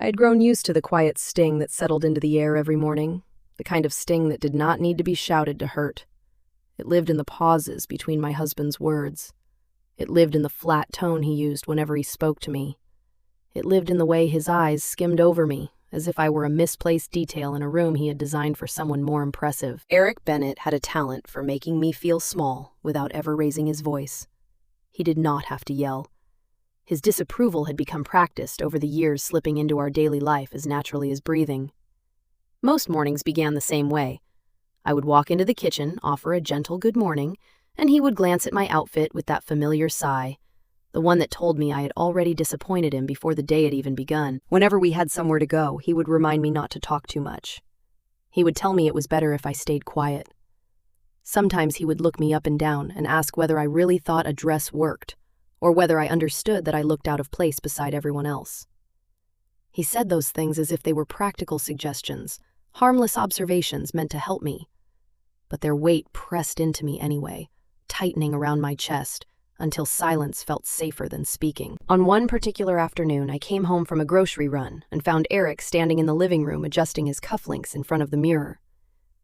I had grown used to the quiet sting that settled into the air every morning, the kind of sting that did not need to be shouted to hurt. It lived in the pauses between my husband's words. It lived in the flat tone he used whenever he spoke to me. It lived in the way his eyes skimmed over me, as if I were a misplaced detail in a room he had designed for someone more impressive. Eric Bennett had a talent for making me feel small without ever raising his voice. He did not have to yell. His disapproval had become practiced over the years, slipping into our daily life as naturally as breathing. Most mornings began the same way. I would walk into the kitchen, offer a gentle good morning, and he would glance at my outfit with that familiar sigh, the one that told me I had already disappointed him before the day had even begun. Whenever we had somewhere to go, he would remind me not to talk too much. He would tell me it was better if I stayed quiet. Sometimes he would look me up and down and ask whether I really thought a dress worked, or whether I understood that I looked out of place beside everyone else. He said those things as if they were practical suggestions, harmless observations meant to help me. But their weight pressed into me anyway, tightening around my chest, until silence felt safer than speaking. On one particular afternoon, I came home from a grocery run and found Eric standing in the living room adjusting his cufflinks in front of the mirror.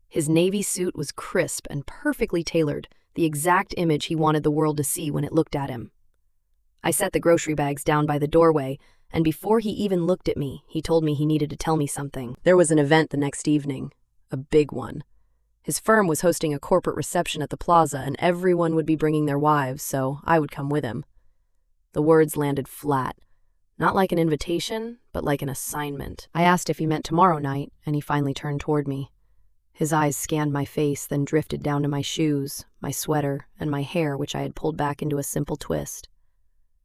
His navy suit was crisp and perfectly tailored, the exact image he wanted the world to see when it looked at him. I set the grocery bags down by the doorway, and before he even looked at me, he told me he needed to tell me something. There was an event the next evening, a big one. His firm was hosting a corporate reception at the plaza, and everyone would be bringing their wives, so I would come with him. The words landed flat, not like an invitation, but like an assignment. I asked if he meant tomorrow night, and he finally turned toward me. His eyes scanned my face, then drifted down to my shoes, my sweater, and my hair, which I had pulled back into a simple twist.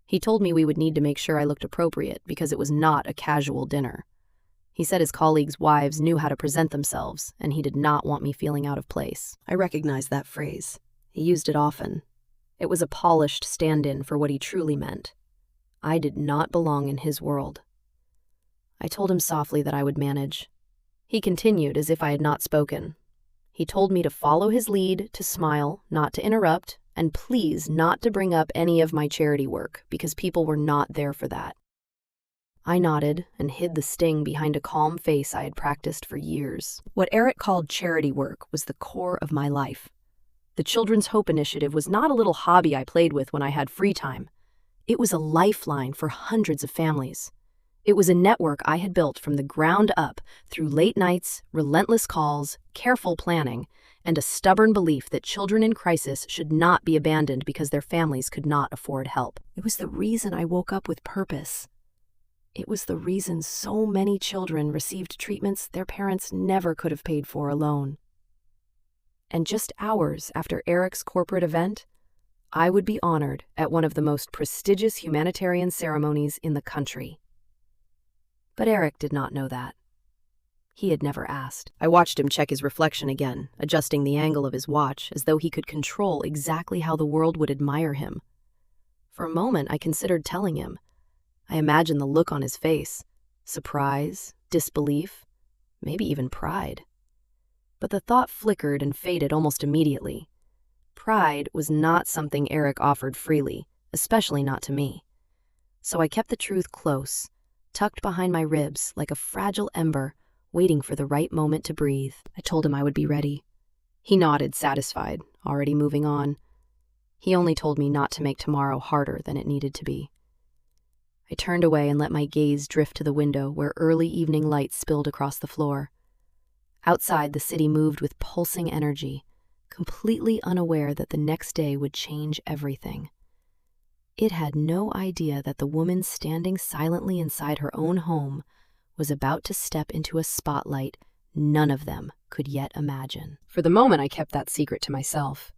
He told me we would need to make sure I looked appropriate because it was not a casual dinner. He said his colleagues' wives knew how to present themselves, and he did not want me feeling out of place. I recognized that phrase. He used it often. It was a polished stand-in for what he truly meant. I did not belong in his world. I told him softly that I would manage. He continued as if I had not spoken. He told me to follow his lead, to smile, not to interrupt, and please not to bring up any of my charity work, because people were not there for that. I nodded and hid the sting behind a calm face I had practiced for years. What Eric called charity work was the core of my life. The Children's Hope Initiative was not a little hobby I played with when I had free time. It was a lifeline for hundreds of families. It was a network I had built from the ground up through late nights, relentless calls, careful planning, and a stubborn belief that children in crisis should not be abandoned because their families could not afford help. It was the reason I woke up with purpose. It was the reason so many children received treatments their parents never could have paid for alone. And just hours after Eric's corporate event, I would be honored at one of the most prestigious humanitarian ceremonies in the country. But Eric did not know that. He had never asked. I watched him check his reflection again, adjusting the angle of his watch as though he could control exactly how the world would admire him. For a moment, I considered telling him. I imagined the look on his face, surprise, disbelief, maybe even pride. But the thought flickered and faded almost immediately. Pride was not something Eric offered freely, especially not to me. So I kept the truth close, tucked behind my ribs like a fragile ember, waiting for the right moment to breathe. I told him I would be ready. He nodded, satisfied, already moving on. He only told me not to make tomorrow harder than it needed to be. I turned away and let my gaze drift to the window where early evening light spilled across the floor. Outside, the city moved with pulsing energy, completely unaware that the next day would change everything. It had no idea that the woman standing silently inside her own home was about to step into a spotlight none of them could yet imagine. For the moment, I kept that secret to myself.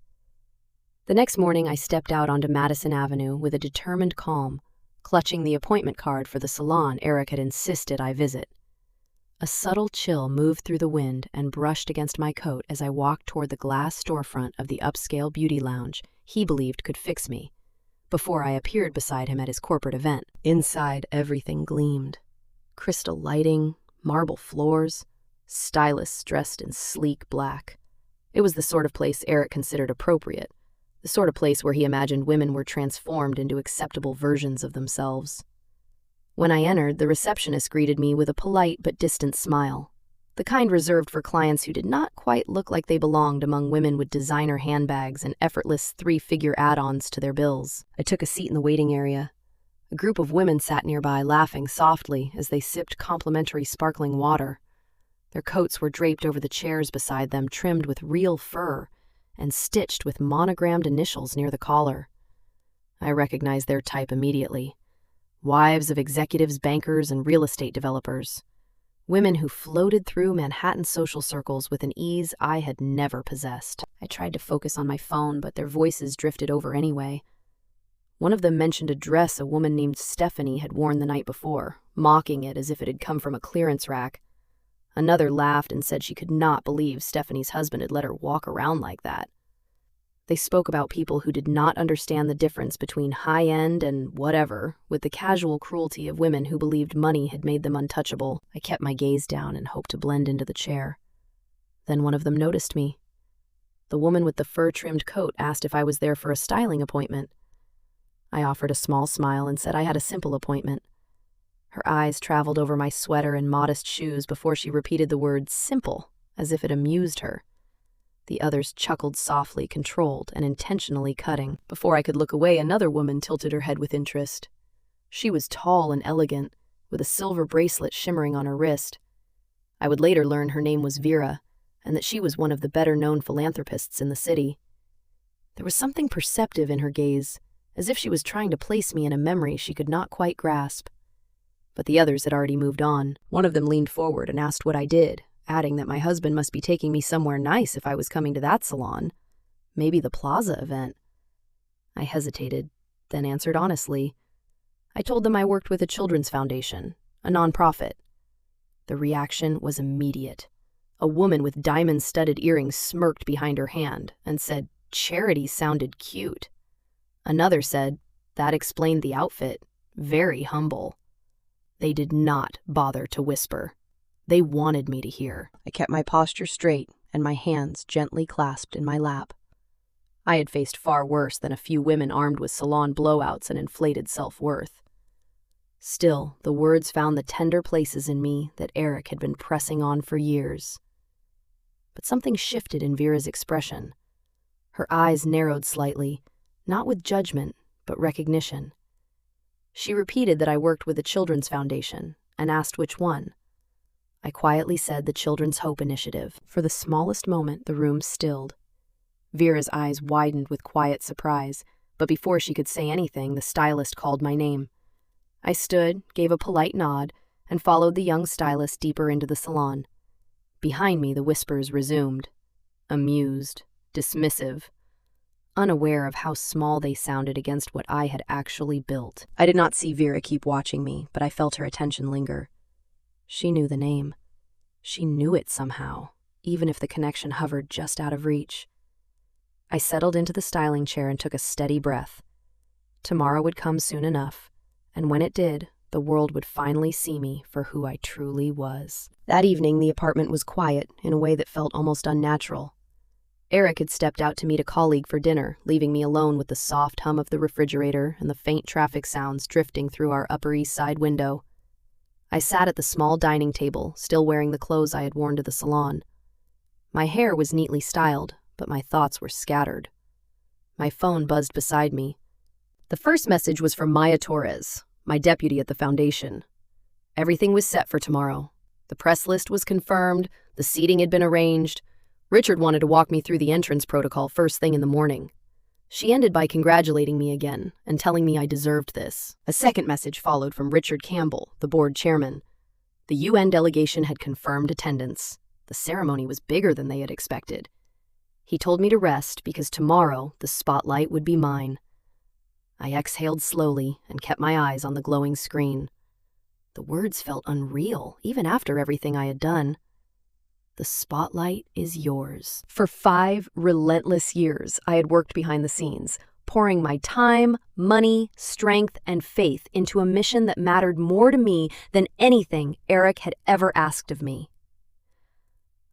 The next morning, I stepped out onto Madison Avenue with a determined calm, clutching the appointment card for the salon Eric had insisted I visit. A subtle chill moved through the wind and brushed against my coat as I walked toward the glass storefront of the upscale beauty lounge he believed could fix me, before I appeared beside him at his corporate event. Inside, everything gleamed. Crystal lighting, marble floors, stylists dressed in sleek black. It was the sort of place Eric considered appropriate, the sort of place where he imagined women were transformed into acceptable versions of themselves. When I entered, the receptionist greeted me with a polite but distant smile, the kind reserved for clients who did not quite look like they belonged among women with designer handbags and effortless three-figure add-ons to their bills. I took a seat in the waiting area. A group of women sat nearby, laughing softly as they sipped complimentary sparkling water. Their coats were draped over the chairs beside them, trimmed with real fur and stitched with monogrammed initials near the collar. I recognized their type immediately. Wives of executives, bankers, and real estate developers. Women who floated through Manhattan social circles with an ease I had never possessed. I tried to focus on my phone, but their voices drifted over anyway. One of them mentioned a dress a woman named Stephanie had worn the night before, mocking it as if it had come from a clearance rack. Another laughed and said she could not believe Stephanie's husband had let her walk around like that. They spoke about people who did not understand the difference between high-end and whatever, with the casual cruelty of women who believed money had made them untouchable. I kept my gaze down and hoped to blend into the chair. Then one of them noticed me. The woman with the fur-trimmed coat asked if I was there for a styling appointment. I offered a small smile and said I had a simple appointment. Her eyes traveled over my sweater and modest shoes before she repeated the word simple, as if it amused her. The others chuckled softly, controlled, and intentionally cutting. Before I could look away, another woman tilted her head with interest. She was tall and elegant, with a silver bracelet shimmering on her wrist. I would later learn her name was Vera, and that she was one of the better-known philanthropists in the city. There was something perceptive in her gaze, as if she was trying to place me in a memory she could not quite grasp. But the others had already moved on. One of them leaned forward and asked what I did, adding that my husband must be taking me somewhere nice if I was coming to that salon. Maybe the Plaza event. I hesitated, then answered honestly. I told them I worked with a children's foundation, a nonprofit. The reaction was immediate. A woman with diamond-studded earrings smirked behind her hand and said, "Charity sounded cute." Another said, "That explained the outfit. Very humble." They did not bother to whisper. They wanted me to hear. I kept my posture straight and my hands gently clasped in my lap. I had faced far worse than a few women armed with salon blowouts and inflated self-worth. Still, the words found the tender places in me that Eric had been pressing on for years. But something shifted in Vera's expression. Her eyes narrowed slightly, not with judgment, but recognition. She repeated that I worked with the Children's Foundation and asked which one. I quietly said the Children's Hope Initiative. For the smallest moment, the room stilled. Vera's eyes widened with quiet surprise, but before she could say anything, the stylist called my name. I stood, gave a polite nod, and followed the young stylist deeper into the salon. Behind me, the whispers resumed. Amused, dismissive, unaware of how small they sounded against what I had actually built. I did not see Vera keep watching me, but I felt her attention linger. She knew the name. She knew it somehow, even if the connection hovered just out of reach. I settled into the styling chair and took a steady breath. Tomorrow would come soon enough, and when it did, the world would finally see me for who I truly was. That evening, the apartment was quiet in a way that felt almost unnatural. Eric had stepped out to meet a colleague for dinner, leaving me alone with the soft hum of the refrigerator and the faint traffic sounds drifting through our Upper East Side window. I sat at the small dining table, still wearing the clothes I had worn to the salon. My hair was neatly styled, but my thoughts were scattered. My phone buzzed beside me. The first message was from Maya Torres, my deputy at the foundation. Everything was set for tomorrow. The press list was confirmed, the seating had been arranged. Richard wanted to walk me through the entrance protocol first thing in the morning. She ended by congratulating me again and telling me I deserved this. A second message followed from Richard Campbell, the board chairman. The UN delegation had confirmed attendance. The ceremony was bigger than they had expected. He told me to rest because tomorrow the spotlight would be mine. I exhaled slowly and kept my eyes on the glowing screen. The words felt unreal, even after everything I had done. The spotlight is yours. For 5 relentless years, I had worked behind the scenes, pouring my time, money, strength, and faith into a mission that mattered more to me than anything Eric had ever asked of me.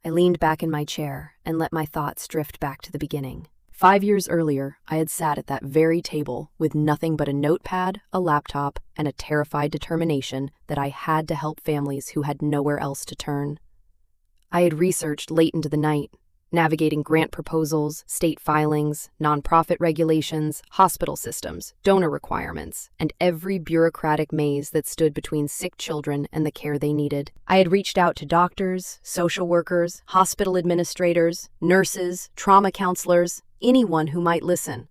I leaned back in my chair and let my thoughts drift back to the beginning. 5 years earlier, I had sat at that very table with nothing but a notepad, a laptop, and a terrified determination that I had to help families who had nowhere else to turn. I had researched late into the night, navigating grant proposals, state filings, nonprofit regulations, hospital systems, donor requirements, and every bureaucratic maze that stood between sick children and the care they needed. I had reached out to doctors, social workers, hospital administrators, nurses, trauma counselors, anyone who might listen.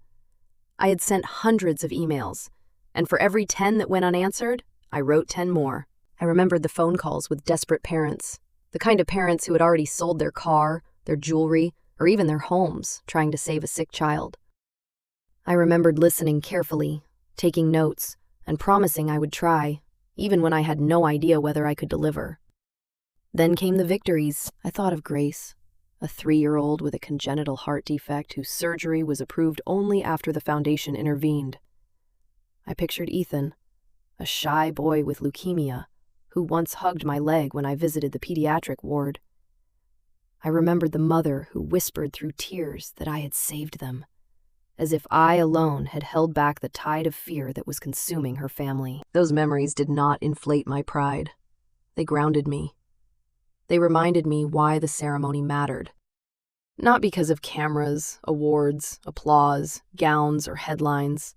I had sent hundreds of emails, and for every 10 that went unanswered, I wrote 10 more. I remembered the phone calls with desperate parents, the kind of parents who had already sold their car, their jewelry, or even their homes, trying to save a sick child. I remembered listening carefully, taking notes, and promising I would try, even when I had no idea whether I could deliver. Then came the victories. I thought of Grace, a 3-year-old with a congenital heart defect whose surgery was approved only after the foundation intervened. I pictured Ethan, a shy boy with leukemia, who once hugged my leg when I visited the pediatric ward. I remembered the mother who whispered through tears that I had saved them, as if I alone had held back the tide of fear that was consuming her family. Those memories did not inflate my pride. They grounded me. They reminded me why the ceremony mattered. Not because of cameras, awards, applause, gowns, or headlines,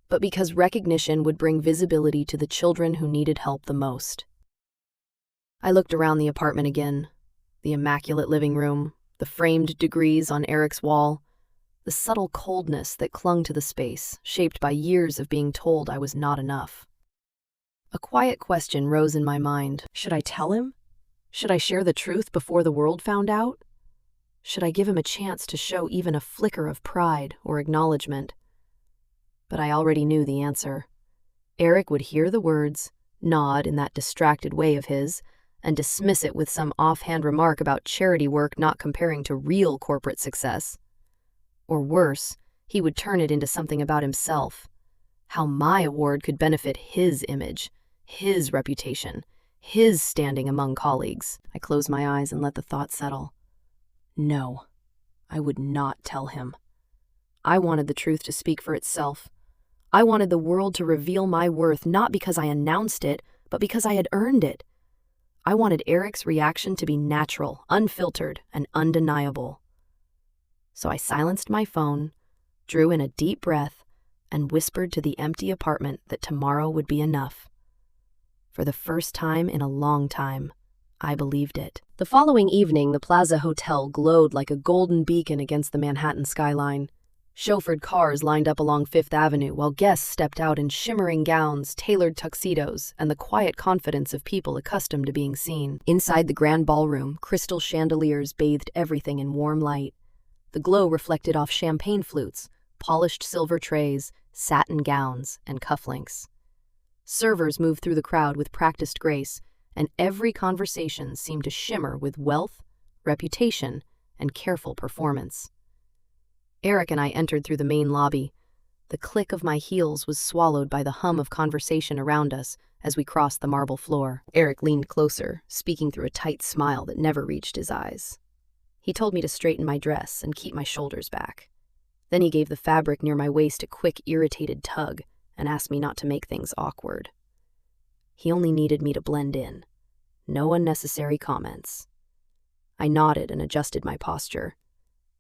but because recognition would bring visibility to the children who needed help the most. I looked around the apartment again. The immaculate living room, the framed degrees on Eric's wall, the subtle coldness that clung to the space, shaped by years of being told I was not enough. A quiet question rose in my mind. Should I tell him? Should I share the truth before the world found out? Should I give him a chance to show even a flicker of pride or acknowledgement? But I already knew the answer. Eric would hear the words, nod in that distracted way of his, and dismiss it with some offhand remark about charity work not comparing to real corporate success. Or worse, he would turn it into something about himself, how my award could benefit his image, his reputation, his standing among colleagues. I closed my eyes and let the thought settle. No, I would not tell him. I wanted the truth to speak for itself. I wanted the world to reveal my worth not because I announced it, but because I had earned it. I wanted Eric's reaction to be natural, unfiltered, and undeniable. So I silenced my phone, drew in a deep breath, and whispered to the empty apartment that tomorrow would be enough. For the first time in a long time, I believed it. The following evening, the Plaza Hotel glowed like a golden beacon against the Manhattan skyline. Chauffeured cars lined up along Fifth Avenue while guests stepped out in shimmering gowns, tailored tuxedos, and the quiet confidence of people accustomed to being seen. Inside the grand ballroom, crystal chandeliers bathed everything in warm light. The glow reflected off champagne flutes, polished silver trays, satin gowns, and cufflinks. Servers moved through the crowd with practiced grace, and every conversation seemed to shimmer with wealth, reputation, and careful performance. Eric and I entered through the main lobby. The click of my heels was swallowed by the hum of conversation around us as we crossed the marble floor. Eric leaned closer, speaking through a tight smile that never reached his eyes. He told me to straighten my dress and keep my shoulders back. Then he gave the fabric near my waist a quick, irritated tug and asked me not to make things awkward. He only needed me to blend in. No unnecessary comments. I nodded and adjusted my posture.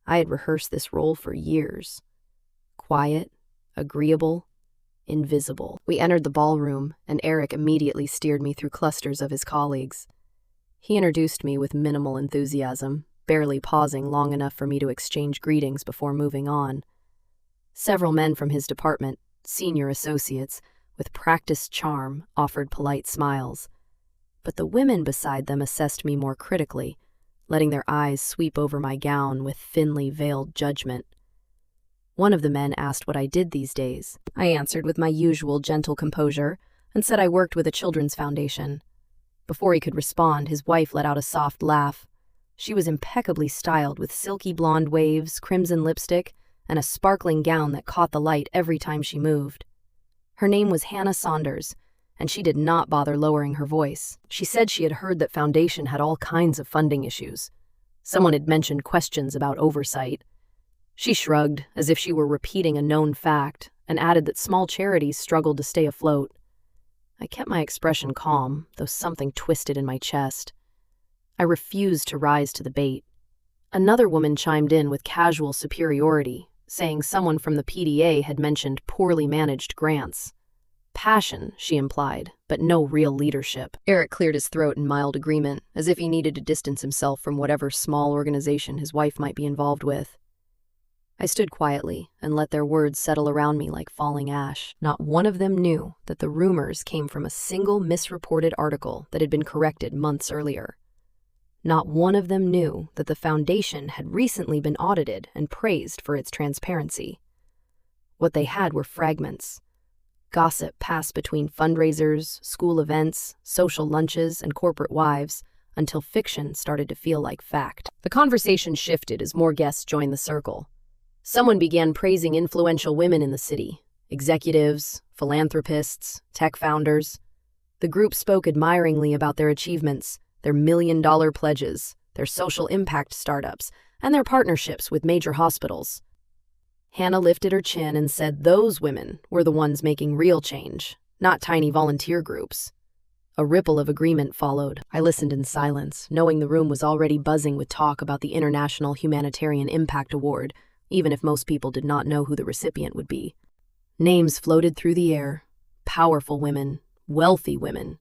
I had rehearsed this role for years. Quiet, agreeable, invisible. We entered the ballroom, and Eric immediately steered me through clusters of his colleagues. He introduced me with minimal enthusiasm, barely pausing long enough for me to exchange greetings before moving on. Several men from his department, senior associates, with practiced charm, offered polite smiles. But the women beside them assessed me more critically, letting their eyes sweep over my gown with thinly veiled judgment. One of the men asked what I did these days. I answered with my usual gentle composure and said I worked with a children's foundation. Before he could respond, his wife let out a soft laugh. She was impeccably styled with silky blonde waves, crimson lipstick, and a sparkling gown that caught the light every time she moved. Her name was Hannah Saunders, and she did not bother lowering her voice. She said she had heard that foundation had all kinds of funding issues. Someone had mentioned questions about oversight. She shrugged, as if she were repeating a known fact, and added that small charities struggled to stay afloat. I kept my expression calm, though something twisted in my chest. I refused to rise to the bait. Another woman chimed in with casual superiority, saying someone from the PDA had mentioned poorly managed grants. Passion, she implied, but no real leadership. Eric cleared his throat in mild agreement, as if he needed to distance himself from whatever small organization his wife might be involved with. I stood quietly and let their words settle around me like falling ash. Not one of them knew that the rumors came from a single misreported article that had been corrected months earlier. Not one of them knew that the foundation had recently been audited and praised for its transparency. What they had were fragments. Gossip passed between fundraisers, school events, social lunches, and corporate wives, until fiction started to feel like fact. The conversation shifted as more guests joined the circle. Someone began praising influential women in the city, executives, philanthropists, tech founders. The group spoke admiringly about their achievements, their million-dollar pledges, their social impact startups, and their partnerships with major hospitals. Hannah lifted her chin and said those women were the ones making real change, not tiny volunteer groups. A ripple of agreement followed. I listened in silence, knowing the room was already buzzing with talk about the International Humanitarian Impact Award, even if most people did not know who the recipient would be. Names floated through the air. Powerful women, wealthy women,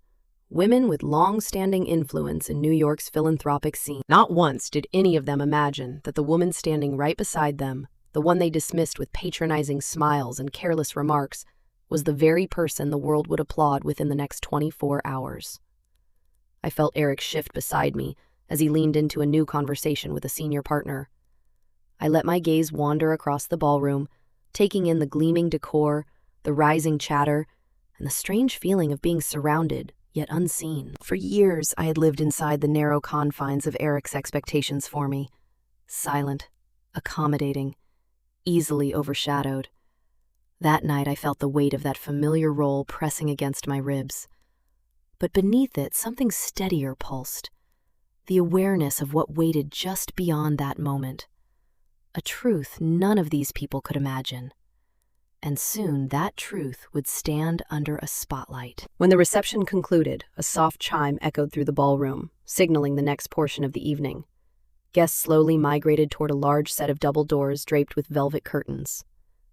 women with long-standing influence in New York's philanthropic scene. Not once did any of them imagine that the woman standing right beside them, the one they dismissed with patronizing smiles and careless remarks, was the very person the world would applaud within the next 24 hours. I felt Eric shift beside me as he leaned into a new conversation with a senior partner. I let my gaze wander across the ballroom, taking in the gleaming decor, the rising chatter, and the strange feeling of being surrounded, yet unseen. For years, I had lived inside the narrow confines of Eric's expectations for me. Silent, accommodating, easily overshadowed. That night, I felt the weight of that familiar role pressing against my ribs. But beneath it, something steadier pulsed. The awareness of what waited just beyond that moment. A truth none of these people could imagine. And soon that truth would stand under a spotlight. When the reception concluded, a soft chime echoed through the ballroom, signaling the next portion of the evening. Guests slowly migrated toward a large set of double doors draped with velvet curtains.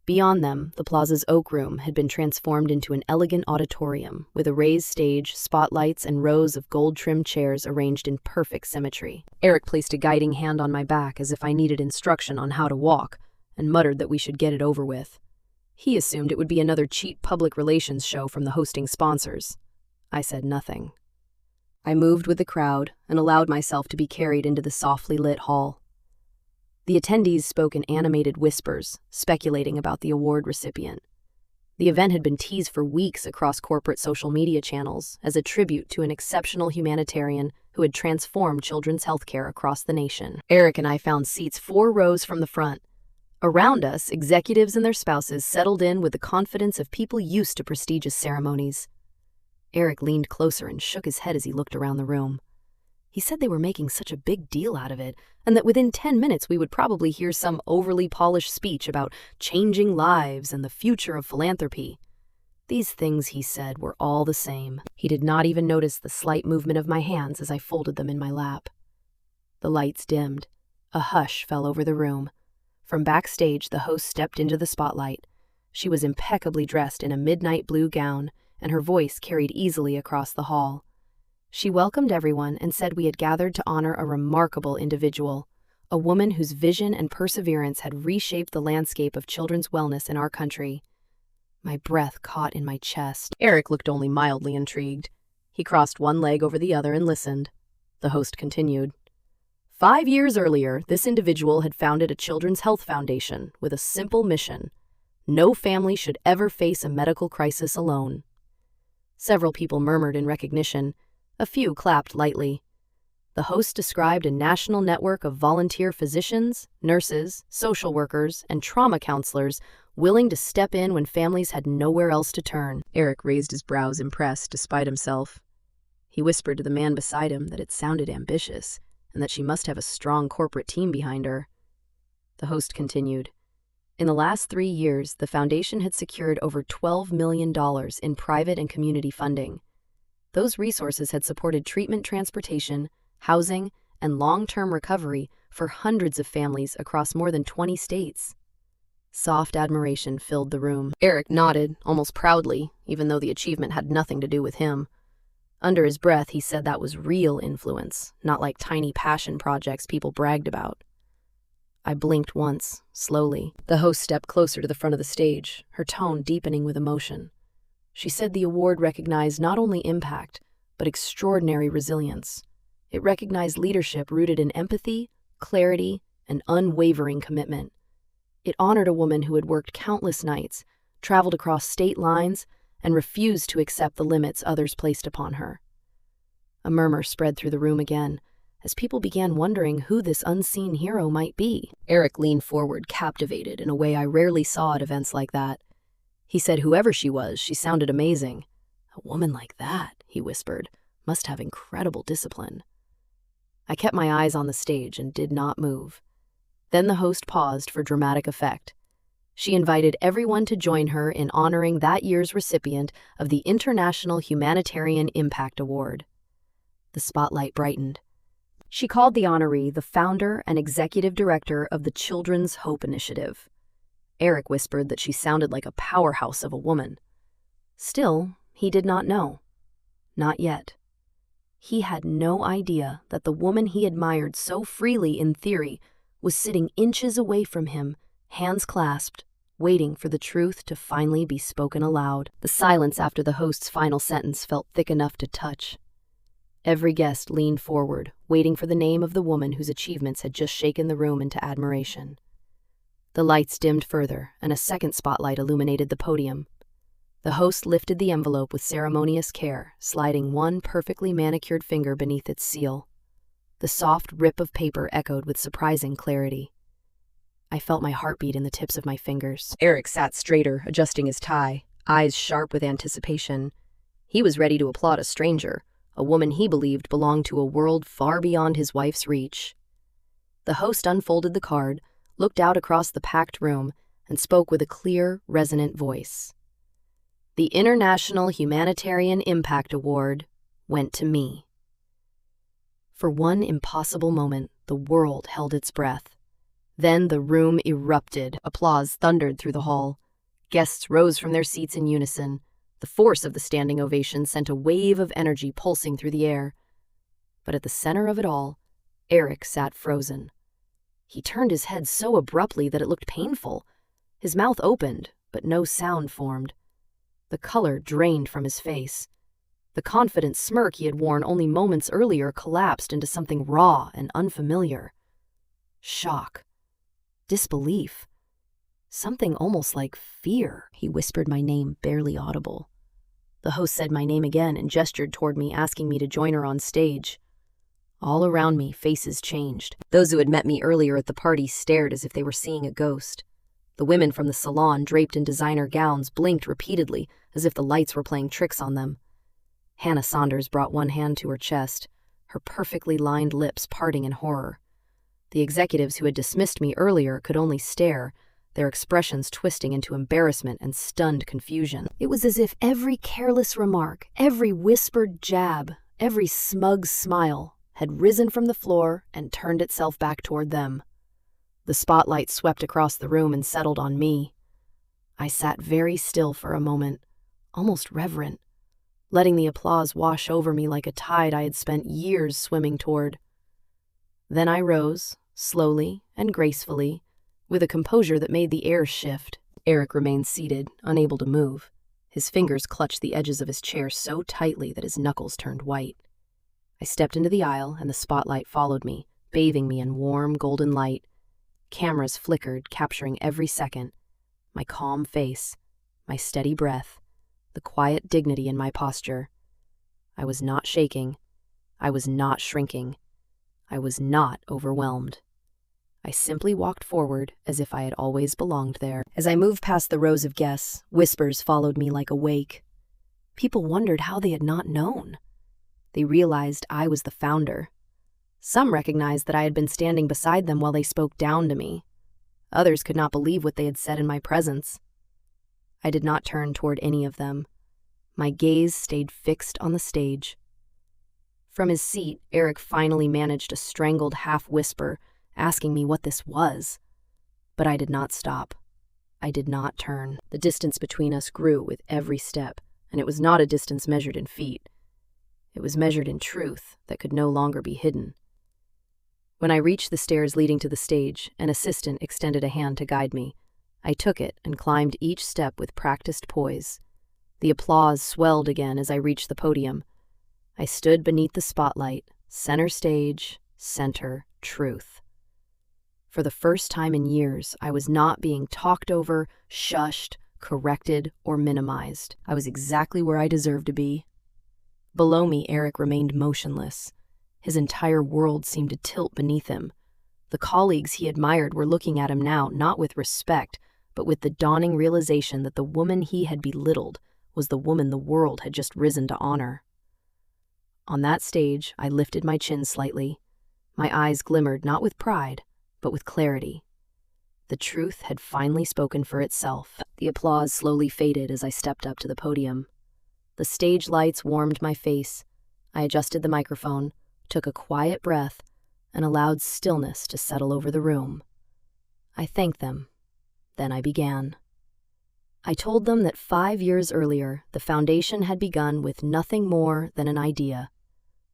Beyond them, the plaza's oak room had been transformed into an elegant auditorium with a raised stage, spotlights, and rows of gold-trimmed chairs arranged in perfect symmetry. Eric placed a guiding hand on my back as if I needed instruction on how to walk, and muttered that we should get it over with. He assumed it would be another cheap public relations show from the hosting sponsors. I said nothing. I moved with the crowd and allowed myself to be carried into the softly lit hall. The attendees spoke in animated whispers, speculating about the award recipient. The event had been teased for weeks across corporate social media channels as a tribute to an exceptional humanitarian who had transformed children's healthcare across the nation. Eric and I found seats 4 rows from the front. Around us, executives and their spouses settled in with the confidence of people used to prestigious ceremonies. Eric leaned closer and shook his head as he looked around the room. He said they were making such a big deal out of it, and that within 10 minutes we would probably hear some overly polished speech about changing lives and the future of philanthropy. These things, he said, were all the same. He did not even notice the slight movement of my hands as I folded them in my lap. The lights dimmed. A hush fell over the room. From backstage, the host stepped into the spotlight. She was impeccably dressed in a midnight blue gown, and her voice carried easily across the hall. She welcomed everyone and said we had gathered to honor a remarkable individual, a woman whose vision and perseverance had reshaped the landscape of children's wellness in our country. My breath caught in my chest. Eric looked only mildly intrigued. He crossed one leg over the other and listened. The host continued. 5 years earlier, this individual had founded a children's health foundation with a simple mission. No family should ever face a medical crisis alone. Several people murmured in recognition. A few clapped lightly. The host described a national network of volunteer physicians, nurses, social workers, and trauma counselors willing to step in when families had nowhere else to turn. Eric raised his brows, impressed despite himself. He whispered to the man beside him that it sounded ambitious, and that she must have a strong corporate team behind her. The host continued. In the last 3 years, the foundation had secured over $12 million in private and community funding. Those resources had supported treatment, transportation, housing, and long-term recovery for hundreds of families across more than 20 states. Soft admiration filled the room. Eric nodded, almost proudly, even though the achievement had nothing to do with him. Under his breath, he said that was real influence, not like tiny passion projects people bragged about. I blinked once, slowly. The host stepped closer to the front of the stage, her tone deepening with emotion. She said the award recognized not only impact, but extraordinary resilience. It recognized leadership rooted in empathy, clarity, and unwavering commitment. It honored a woman who had worked countless nights, traveled across state lines, and refused to accept the limits others placed upon her. A murmur spread through the room again, as people began wondering who this unseen hero might be. Eric leaned forward, captivated in a way I rarely saw at events like that. He said whoever she was, she sounded amazing. A woman like that, he whispered, must have incredible discipline. I kept my eyes on the stage and did not move. Then the host paused for dramatic effect. She invited everyone to join her in honoring that year's recipient of the International Humanitarian Impact Award. The spotlight brightened. She called the honoree the founder and executive director of the Children's Hope Initiative. Eric whispered that she sounded like a powerhouse of a woman. Still, he did not know. Not yet. He had no idea that the woman he admired so freely in theory was sitting inches away from him, hands clasped, waiting for the truth to finally be spoken aloud. The silence after the host's final sentence felt thick enough to touch. Every guest leaned forward, waiting for the name of the woman whose achievements had just shaken the room into admiration. The lights dimmed further, and a second spotlight illuminated the podium. The host lifted the envelope with ceremonious care, sliding one perfectly manicured finger beneath its seal. The soft rip of paper echoed with surprising clarity. I felt my heartbeat in the tips of my fingers. Eric sat straighter, adjusting his tie, eyes sharp with anticipation. He was ready to applaud a stranger, a woman he believed belonged to a world far beyond his wife's reach. The host unfolded the card, looked out across the packed room, and spoke with a clear, resonant voice. The International Humanitarian Impact Award went to me. For one impossible moment, the world held its breath. Then the room erupted. Applause thundered through the hall. Guests rose from their seats in unison. The force of the standing ovation sent a wave of energy pulsing through the air. But at the center of it all, Eric sat frozen. He turned his head so abruptly that it looked painful. His mouth opened, but no sound formed. The color drained from his face. The confident smirk he had worn only moments earlier collapsed into something raw and unfamiliar. Shock. Disbelief. Something almost like fear. He whispered my name, barely audible. The host said my name again and gestured toward me, asking me to join her on stage. All around me, faces changed. Those who had met me earlier at the party stared as if they were seeing a ghost. The women from the salon, draped in designer gowns, blinked repeatedly, as if the lights were playing tricks on them. Hannah Saunders brought one hand to her chest, her perfectly lined lips parting in horror. The executives who had dismissed me earlier could only stare, their expressions twisting into embarrassment and stunned confusion. It was as if every careless remark, every whispered jab, every smug smile had risen from the floor and turned itself back toward them. The spotlight swept across the room and settled on me. I sat very still for a moment, almost reverent, letting the applause wash over me like a tide I had spent years swimming toward. Then I rose, slowly and gracefully, with a composure that made the air shift. Eric remained seated, unable to move. His fingers clutched the edges of his chair so tightly that his knuckles turned white. I stepped into the aisle, and the spotlight followed me, bathing me in warm, golden light. Cameras flickered, capturing every second. My calm face, my steady breath, the quiet dignity in my posture. I was not shaking. I was not shrinking. I was not overwhelmed. I simply walked forward as if I had always belonged there. As I moved past the rows of guests, whispers followed me like a wake. People wondered how they had not known. They realized I was the founder. Some recognized that I had been standing beside them while they spoke down to me. Others could not believe what they had said in my presence. I did not turn toward any of them. My gaze stayed fixed on the stage. From his seat, Eric finally managed a strangled half-whisper, asking me what this was. But I did not stop. I did not turn. The distance between us grew with every step, and it was not a distance measured in feet. It was measured in truth that could no longer be hidden. When I reached the stairs leading to the stage, an assistant extended a hand to guide me. I took it and climbed each step with practiced poise. The applause swelled again as I reached the podium. I stood beneath the spotlight, center stage, center, truth. For the first time in years, I was not being talked over, shushed, corrected, or minimized. I was exactly where I deserved to be. Below me, Eric remained motionless. His entire world seemed to tilt beneath him. The colleagues he admired were looking at him now, not with respect, but with the dawning realization that the woman he had belittled was the woman the world had just risen to honor. On that stage, I lifted my chin slightly. My eyes glimmered not with pride, but with clarity. The truth had finally spoken for itself. The applause slowly faded as I stepped up to the podium. The stage lights warmed my face. I adjusted the microphone, took a quiet breath, and allowed stillness to settle over the room. I thanked them. Then I began. I told them that 5 years earlier, the foundation had begun with nothing more than an idea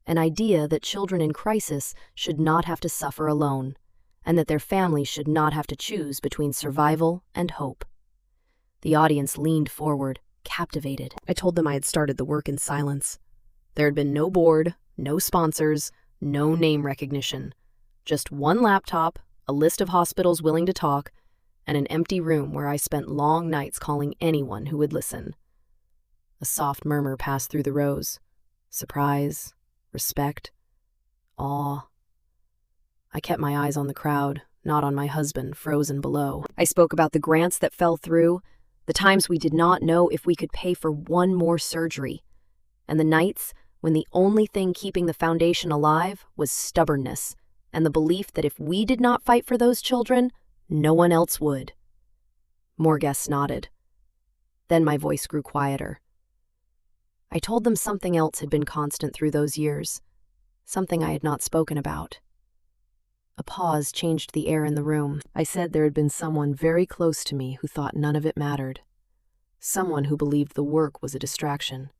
that children in crisis should not have to suffer alone, and that their families should not have to choose between survival and hope. The audience leaned forward, captivated. I told them I had started the work in silence. There had been no board, no sponsors, no name recognition. Just one laptop, a list of hospitals willing to talk, and an empty room where I spent long nights calling anyone who would listen. A soft murmur passed through the rows. Surprise, respect, awe. I kept my eyes on the crowd, not on my husband, frozen below. I spoke about the grants that fell through, the times we did not know if we could pay for one more surgery, and the nights when the only thing keeping the foundation alive was stubbornness and the belief that if we did not fight for those children, no one else would. More guests nodded. Then my voice grew quieter. I told them something else had been constant through those years, something I had not spoken about. A pause changed the air in the room. I said there had been someone very close to me who thought none of it mattered. Someone who believed the work was a distraction.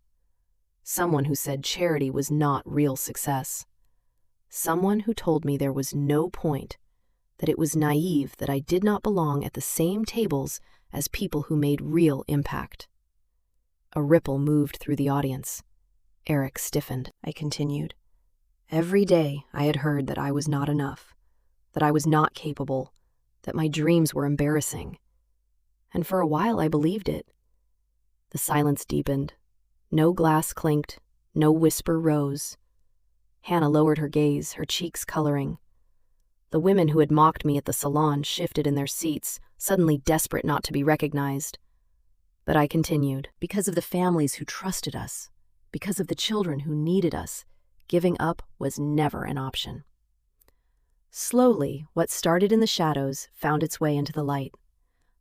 Someone who said charity was not real success. Someone who told me there was no point, that it was naive that I did not belong at the same tables as people who made real impact. A ripple moved through the audience. Eric stiffened. I continued. Every day I had heard that I was not enough, that I was not capable, that my dreams were embarrassing. And for a while I believed it. The silence deepened. No glass clinked, no whisper rose. Hannah lowered her gaze, her cheeks coloring. The women who had mocked me at the salon shifted in their seats, suddenly desperate not to be recognized. But I continued. Because of the families who trusted us, because of the children who needed us, giving up was never an option. Slowly, what started in the shadows found its way into the light.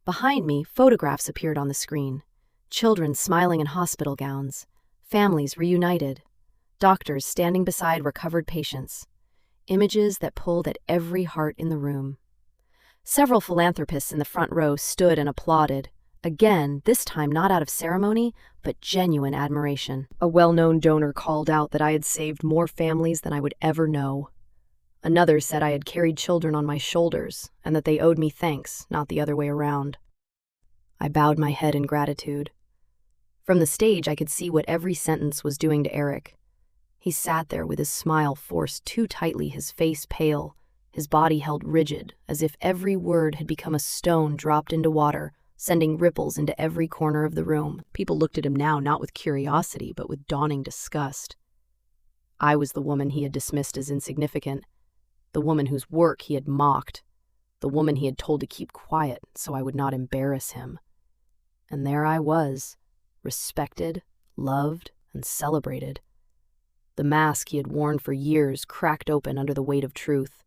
Behind me, photographs appeared on the screen. Children smiling in hospital gowns, families reunited, doctors standing beside recovered patients, images that pulled at every heart in the room. Several philanthropists in the front row stood and applauded, again, this time not out of ceremony, but genuine admiration. A well-known donor called out that I had saved more families than I would ever know. Another said I had carried children on my shoulders and that they owed me thanks, not the other way around. I bowed my head in gratitude. From the stage, I could see what every sentence was doing to Eric. He sat there with his smile forced too tightly, his face pale, his body held rigid, as if every word had become a stone dropped into water, sending ripples into every corner of the room. People looked at him now not with curiosity, but with dawning disgust. I was the woman he had dismissed as insignificant, the woman whose work he had mocked, the woman he had told to keep quiet so I would not embarrass him. And there I was, respected, loved, and celebrated. The mask he had worn for years cracked open under the weight of truth.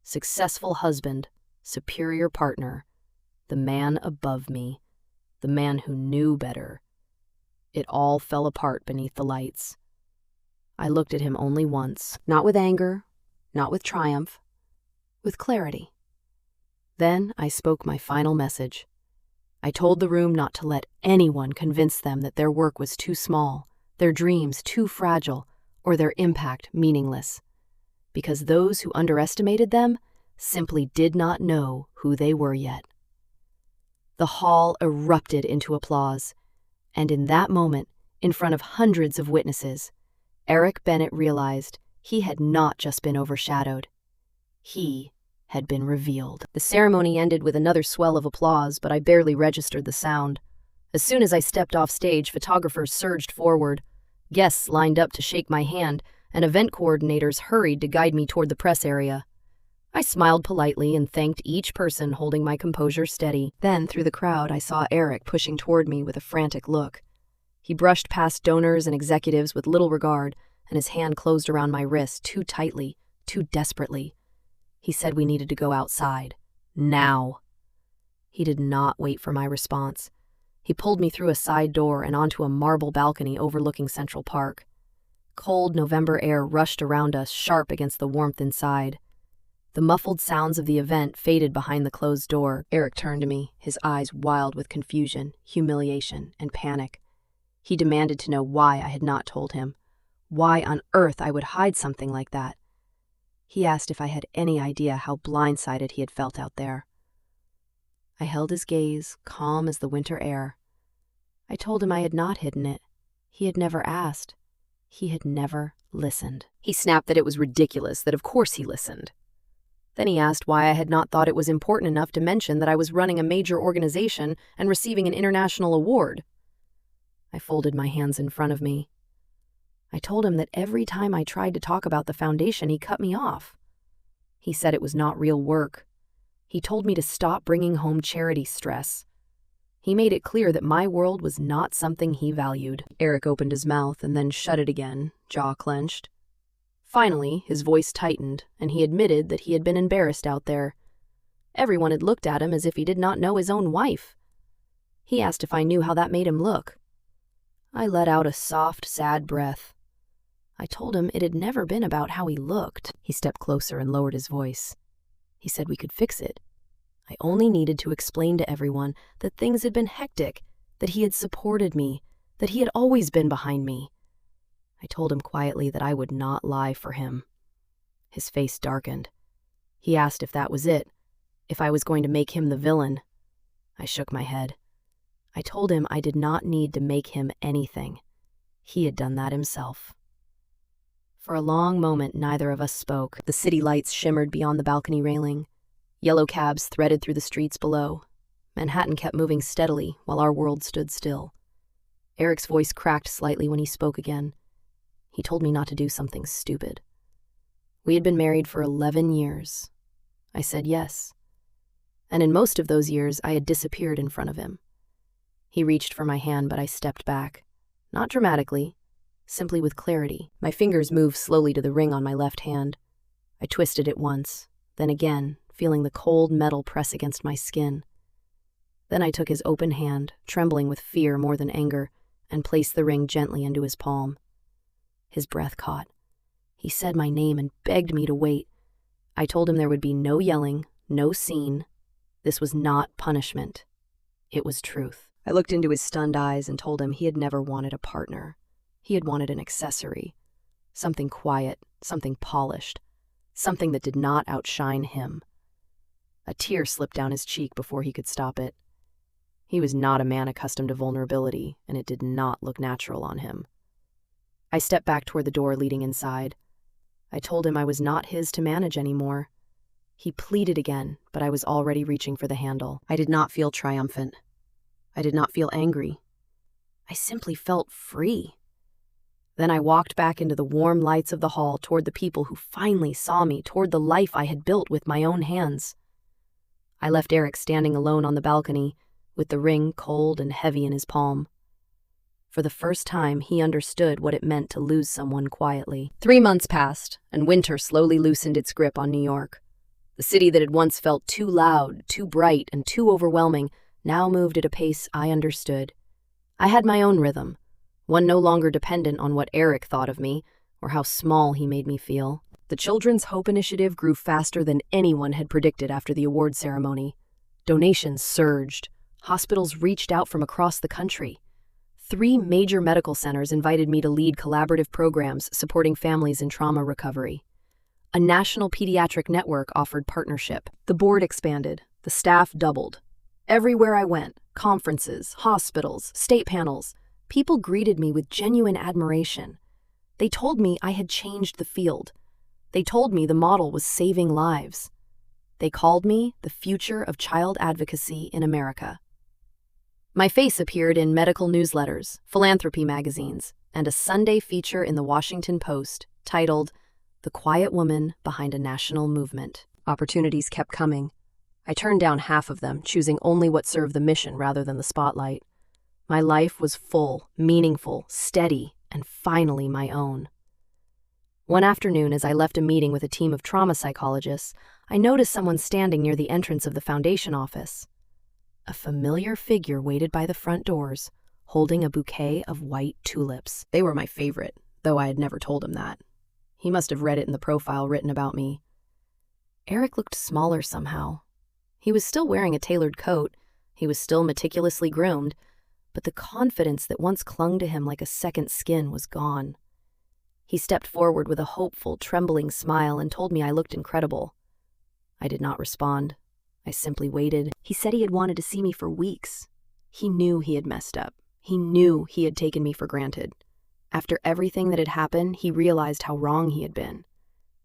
Successful husband, superior partner, the man above me, the man who knew better. It all fell apart beneath the lights. I looked at him only once, not with anger, not with triumph, with clarity. Then I spoke my final message. I told the room not to let anyone convince them that their work was too small, their dreams too fragile, or their impact meaningless, because those who underestimated them simply did not know who they were yet. The hall erupted into applause, and in that moment, in front of hundreds of witnesses, Eric Bennett realized he had not just been overshadowed. He had been revealed. The ceremony ended with another swell of applause, but I barely registered the sound. As soon as I stepped off stage, photographers surged forward. Guests lined up to shake my hand, and event coordinators hurried to guide me toward the press area. I smiled politely and thanked each person, holding my composure steady. Then, through the crowd, I saw Eric pushing toward me with a frantic look. He brushed past donors and executives with little regard, and his hand closed around my wrist too tightly, too desperately. He said we needed to go outside. Now. He did not wait for my response. He pulled me through a side door and onto a marble balcony overlooking Central Park. Cold November air rushed around us, sharp against the warmth inside. The muffled sounds of the event faded behind the closed door. Eric turned to me, his eyes wild with confusion, humiliation, and panic. He demanded to know why I had not told him, why on earth I would hide something like that. He asked if I had any idea how blindsided he had felt out there. I held his gaze, calm as the winter air. I told him I had not hidden it. He had never asked. He had never listened. He snapped that it was ridiculous, that of course he listened. Then he asked why I had not thought it was important enough to mention that I was running a major organization and receiving an international award. I folded my hands in front of me. I told him that every time I tried to talk about the foundation, he cut me off. He said it was not real work. He told me to stop bringing home charity stress. He made it clear that my world was not something he valued. Eric opened his mouth and then shut it again, jaw clenched. Finally, his voice tightened, and he admitted that he had been embarrassed out there. Everyone had looked at him as if he did not know his own wife. He asked if I knew how that made him look. I let out a soft, sad breath. I told him it had never been about how he looked. He stepped closer and lowered his voice. He said we could fix it. I only needed to explain to everyone that things had been hectic, that he had supported me, that he had always been behind me. I told him quietly that I would not lie for him. His face darkened. He asked if that was it, if I was going to make him the villain. I shook my head. I told him I did not need to make him anything. He had done that himself. For a long moment, neither of us spoke. The city lights shimmered beyond the balcony railing. Yellow cabs threaded through the streets below. Manhattan kept moving steadily while our world stood still. Eric's voice cracked slightly when he spoke again. He told me not to do something stupid. We had been married for 11 years. I said yes. And in most of those years, I had disappeared in front of him. He reached for my hand, but I stepped back. Not dramatically, simply with clarity. My fingers moved slowly to the ring on my left hand. I twisted it once, then again, feeling the cold metal press against my skin. Then I took his open hand, trembling with fear more than anger, and placed the ring gently into his palm. His breath caught. He said my name and begged me to wait. I told him there would be no yelling, no scene. This was not punishment. It was truth. I looked into his stunned eyes and told him he had never wanted a partner. He had wanted an accessory. Something quiet, something polished, something that did not outshine him. A tear slipped down his cheek before he could stop it. He was not a man accustomed to vulnerability, and it did not look natural on him. I stepped back toward the door leading inside. I told him I was not his to manage anymore. He pleaded again, but I was already reaching for the handle. I did not feel triumphant. I did not feel angry. I simply felt free. Then I walked back into the warm lights of the hall toward the people who finally saw me, toward the life I had built with my own hands. I left Eric standing alone on the balcony, with the ring cold and heavy in his palm. For the first time, he understood what it meant to lose someone quietly. 3 months passed, and winter slowly loosened its grip on New York. The city that had once felt too loud, too bright, and too overwhelming now moved at a pace I understood. I had my own rhythm, one no longer dependent on what Eric thought of me or how small he made me feel. The Children's Hope Initiative grew faster than anyone had predicted after the award ceremony. Donations surged. Hospitals reached out from across the country. 3 major medical centers invited me to lead collaborative programs supporting families in trauma recovery. A national pediatric network offered partnership. The board expanded. The staff doubled. Everywhere I went, conferences, hospitals, state panels, people greeted me with genuine admiration. They told me I had changed the field. They told me the model was saving lives. They called me the future of child advocacy in America. My face appeared in medical newsletters, philanthropy magazines, and a Sunday feature in the Washington Post titled, "The Quiet Woman Behind a National Movement." Opportunities kept coming. I turned down half of them, choosing only what served the mission rather than the spotlight. My life was full, meaningful, steady, and finally my own. One afternoon, as I left a meeting with a team of trauma psychologists, I noticed someone standing near the entrance of the foundation office. A familiar figure waited by the front doors, holding a bouquet of white tulips. They were my favorite, though I had never told him that. He must have read it in the profile written about me. Eric looked smaller somehow. He was still wearing a tailored coat, he was still meticulously groomed, but the confidence that once clung to him like a second skin was gone. He stepped forward with a hopeful, trembling smile and told me I looked incredible. I did not respond. I simply waited. He said he had wanted to see me for weeks. He knew he had messed up. He knew he had taken me for granted. After everything that had happened, he realized how wrong he had been.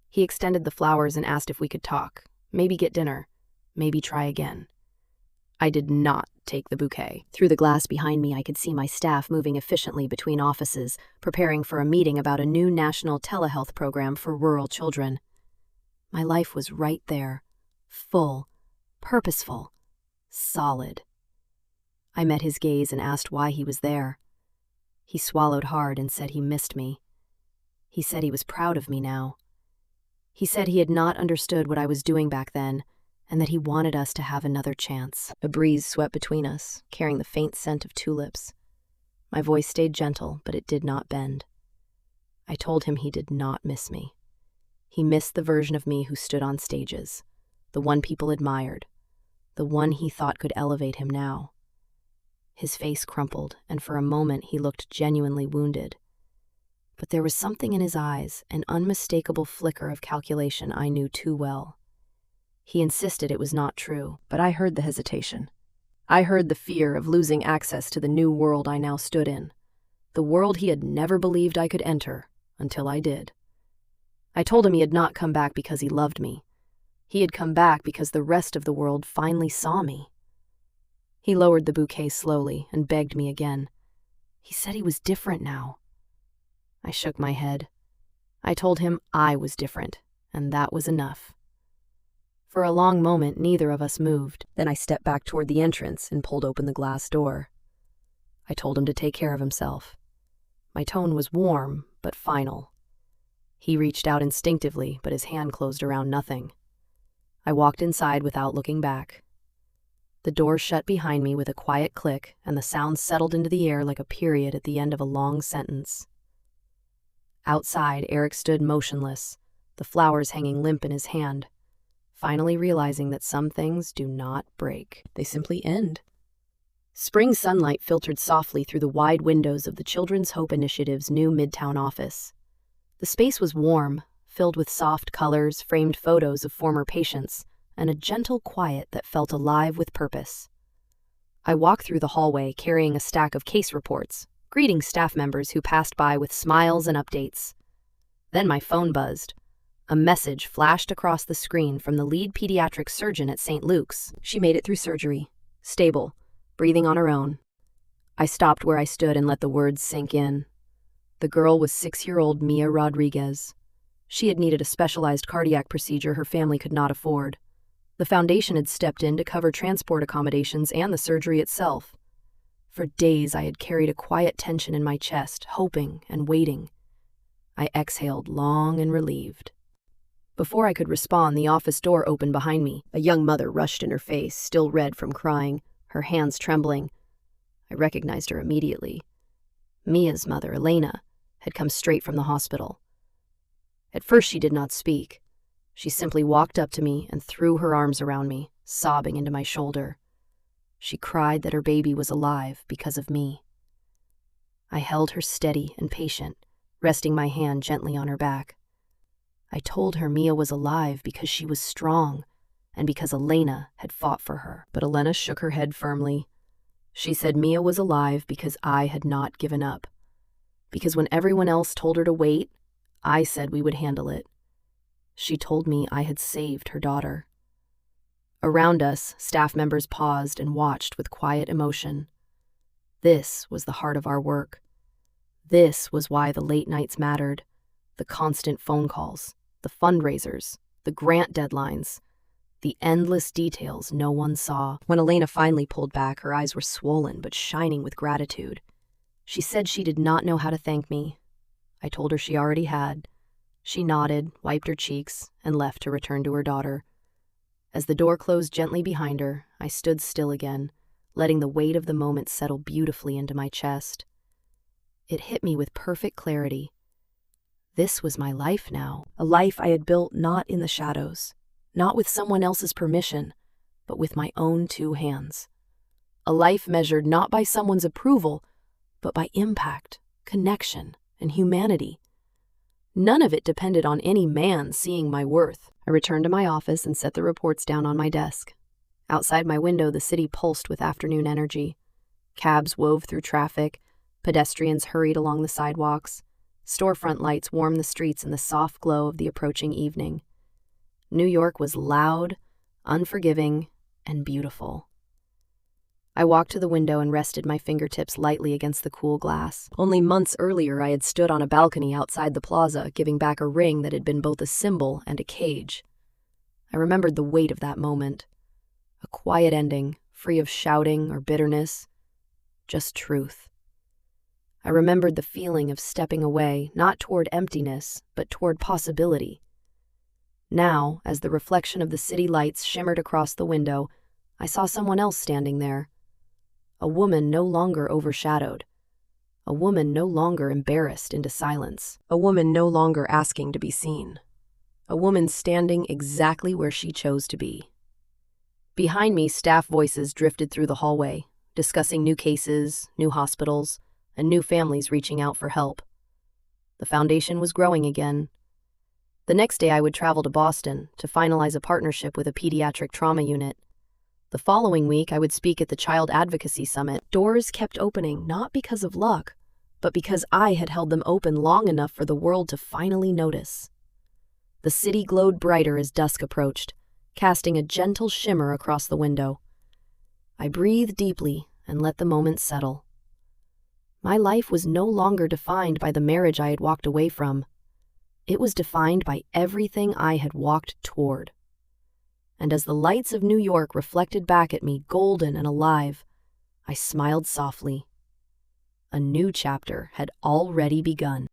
He extended the flowers and asked if we could talk, maybe get dinner, maybe try again. I did not take the bouquet. Through the glass behind me, I could see my staff moving efficiently between offices, preparing for a meeting about a new national telehealth program for rural children. My life was right there, full, purposeful, solid. I met his gaze and asked why he was there. He swallowed hard and said he missed me. He said he was proud of me now. He said he had not understood what I was doing back then, and that he wanted us to have another chance. A breeze swept between us, carrying the faint scent of tulips. My voice stayed gentle, but it did not bend. I told him he did not miss me. He missed the version of me who stood on stages, the one people admired, the one he thought could elevate him now. His face crumpled, and for a moment he looked genuinely wounded. But there was something in his eyes, an unmistakable flicker of calculation I knew too well. He insisted it was not true, but I heard the hesitation. I heard the fear of losing access to the new world I now stood in, the world he had never believed I could enter until I did. I told him he had not come back because he loved me. He had come back because the rest of the world finally saw me. He lowered the bouquet slowly and begged me again. He said he was different now. I shook my head. I told him I was different, and that was enough. For a long moment, neither of us moved. Then I stepped back toward the entrance and pulled open the glass door. I told him to take care of himself. My tone was warm, but final. He reached out instinctively, but his hand closed around nothing. I walked inside without looking back. The door shut behind me with a quiet click, and the sound settled into the air like a period at the end of a long sentence. Outside, Eric stood motionless, the flowers hanging limp in his hand, finally realizing that some things do not break. They simply end. Spring sunlight filtered softly through the wide windows of the Children's Hope Initiative's new Midtown office. The space was warm, filled with soft colors, framed photos of former patients, and a gentle quiet that felt alive with purpose. I walked through the hallway carrying a stack of case reports, greeting staff members who passed by with smiles and updates. Then my phone buzzed. A message flashed across the screen from the lead pediatric surgeon at St. Luke's. She made it through surgery, stable, breathing on her own. I stopped where I stood and let the words sink in. The girl was 6-year-old Mia Rodriguez. She had needed a specialized cardiac procedure her family could not afford. The foundation had stepped in to cover transport accommodations and the surgery itself. For days I had carried a quiet tension in my chest, hoping and waiting. I exhaled long and relieved. Before I could respond, the office door opened behind me. A young mother rushed in her face, still red from crying, her hands trembling. I recognized her immediately. Mia's mother, Elena, had come straight from the hospital. At first she did not speak. She simply walked up to me and threw her arms around me, sobbing into my shoulder. She cried that her baby was alive because of me. I held her steady and patient, resting my hand gently on her back. I told her Mia was alive because she was strong and because Elena had fought for her. But Elena shook her head firmly. She said Mia was alive because I had not given up. Because when everyone else told her to wait, I said we would handle it. She told me I had saved her daughter. Around us, staff members paused and watched with quiet emotion. This was the heart of our work. This was why the late nights mattered, the constant phone calls, the fundraisers, the grant deadlines, the endless details no one saw. When Elena finally pulled back, her eyes were swollen but shining with gratitude. She said she did not know how to thank me. I told her she already had. She nodded, wiped her cheeks, and left to return to her daughter. As the door closed gently behind her, I stood still again, letting the weight of the moment settle beautifully into my chest. It hit me with perfect clarity. This was my life now, a life I had built not in the shadows, not with someone else's permission, but with my own two hands. A life measured not by someone's approval, but by impact, connection, and humanity. None of it depended on any man seeing my worth. I returned to my office and set the reports down on my desk. Outside my window, the city pulsed with afternoon energy. Cabs wove through traffic, pedestrians hurried along the sidewalks, storefront lights warmed the streets in the soft glow of the approaching evening. New York was loud, unforgiving, and beautiful. I walked to the window and rested my fingertips lightly against the cool glass. Only months earlier, I had stood on a balcony outside the plaza, giving back a ring that had been both a symbol and a cage. I remembered the weight of that moment. A quiet ending, free of shouting or bitterness, just truth. I remembered the feeling of stepping away, not toward emptiness, but toward possibility. Now, as the reflection of the city lights shimmered across the window, I saw someone else standing there. A woman no longer overshadowed. A woman no longer embarrassed into silence. A woman no longer asking to be seen. A woman standing exactly where she chose to be. Behind me, staff voices drifted through the hallway, discussing new cases, new hospitals, and new families reaching out for help. The foundation was growing again. The next day, I would travel to Boston to finalize a partnership with a pediatric trauma unit. The following week, I would speak at the Child Advocacy Summit. Doors kept opening, not because of luck, but because I had held them open long enough for the world to finally notice. The city glowed brighter as dusk approached, casting a gentle shimmer across the window. I breathed deeply and let the moment settle. My life was no longer defined by the marriage I had walked away from. It was defined by everything I had walked toward. And as the lights of New York reflected back at me, golden and alive, I smiled softly. A new chapter had already begun.